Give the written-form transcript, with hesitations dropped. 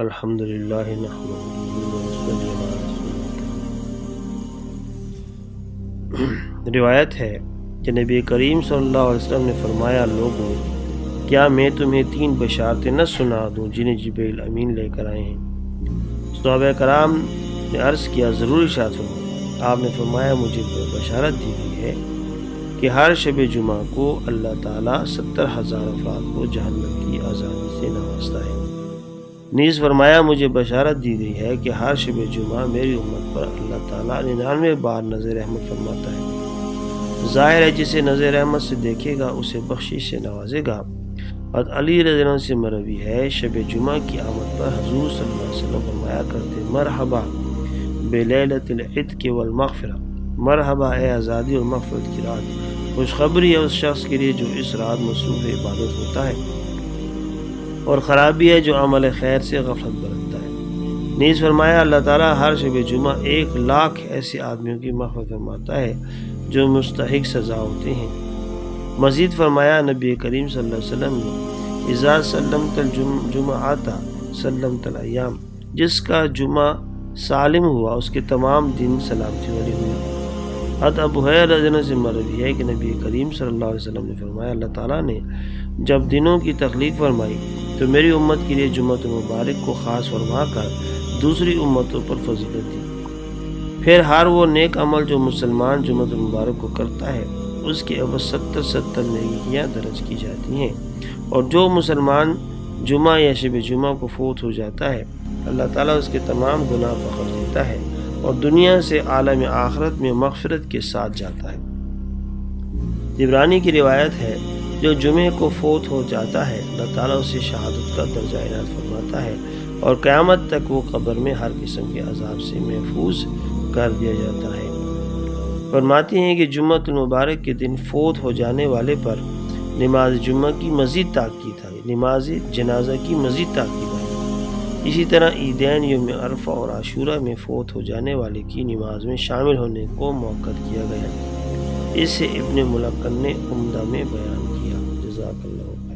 الحمدللہ نحمدہ ونصلی علی رسولہ۔ روایت ہے کہ نبی کریم صلی اللہ علیہ وسلم نے فرمایا، لوگوں کیا میں تمہیں 3 بشارتیں نہ سنا دوں جنہیں جبریل امین لے کر آئے ہیں؟ صحابہ کرام نے عرض کیا، ضرور ارشاد فرمائیں۔ آپ نے فرمایا، مجھے بشارت دی گئی ہے کہ ہر شب جمعہ کو اللہ تعالیٰ 70,000 افراد کو جہنم کی آزادی سے نوازتا ہے۔ نیز فرمایا، مجھے بشارت دی گئی ہے کہ ہر شب جمعہ میری امت پر اللہ تعالیٰ 99 بار نظر رحمت فرماتا ہے۔ ظاہر ہے جسے نظر رحمت سے دیکھے گا اسے بخشش سے نوازے گا۔ اور علی رضی اللہ عنہ سے مروی ہے، شب جمعہ کی آمد پر حضور صلی اللہ علیہ وسلم فرمایا کرتے، مرحبا بلیلۃ العتق والمغفرہ، مرحبا اے آزادی اور مغفرت کی رات، خوشخبری ہے اس شخص کے لیے جو اس رات مصروف عبادت ہوتا ہے، اور خرابی ہے جو عمل خیر سے غفلت برتتا ہے۔ نیز فرمایا، اللہ تعالیٰ ہر شب جمعہ 1,00,000 ایسے آدمیوں کی مغفرت فرماتا ہے جو مستحق سزا ہوتے ہیں۔ مزید فرمایا، نبی کریم صلی اللہ علیہ وسلم نے، اذا سلمت الجمعۃ سلمت الایام، جس کا جمعہ سالم ہوا اس کے تمام دن سلامتی والے ہوئے۔ حضرت ابو ہریرہ رضی اللہ عنہ سے مروی ہے کہ نبی کریم صلی اللہ علیہ وسلم نے فرمایا، اللہ تعالیٰ نے جب دنوں کی تخلیق فرمائی تو میری امت کے لیے جمعۃ مبارک کو خاص فرما کر دوسری امتوں پر فضیلت دی۔ پھر ہر وہ نیک عمل جو مسلمان جمعۃ مبارک کو کرتا ہے اس کے عوض 70 نیکیاں درج کی جاتی ہیں، اور جو مسلمان جمعہ یا شب جمعہ کو فوت ہو جاتا ہے اللہ تعالیٰ اس کے تمام گناہ بخش دیتا ہے اور دنیا سے عالم آخرت میں مغفرت کے ساتھ جاتا ہے۔ طبرانی کی روایت ہے، جو جمعے کو فوت ہو جاتا ہے اللہ تعالیٰ اسے شہادت کا درجہ عنایت فرماتا ہے اور قیامت تک وہ قبر میں ہر قسم کے عذاب سے محفوظ کر دیا جاتا ہے۔ فرماتے ہیں کہ جمعۃ المبارک کے دن فوت ہو جانے والے پر نماز جمعہ کی مزید تاکید ہے، نماز جنازہ کی مزید تاکید ہے۔ اسی طرح عیدین یوم عرفہ اور عاشورہ میں فوت ہو جانے والے کی نماز میں شامل ہونے کو موقت کیا گیا۔ اسے ابن ملقن نے عمدہ میں بیان کیا۔ جزاک اللہ۔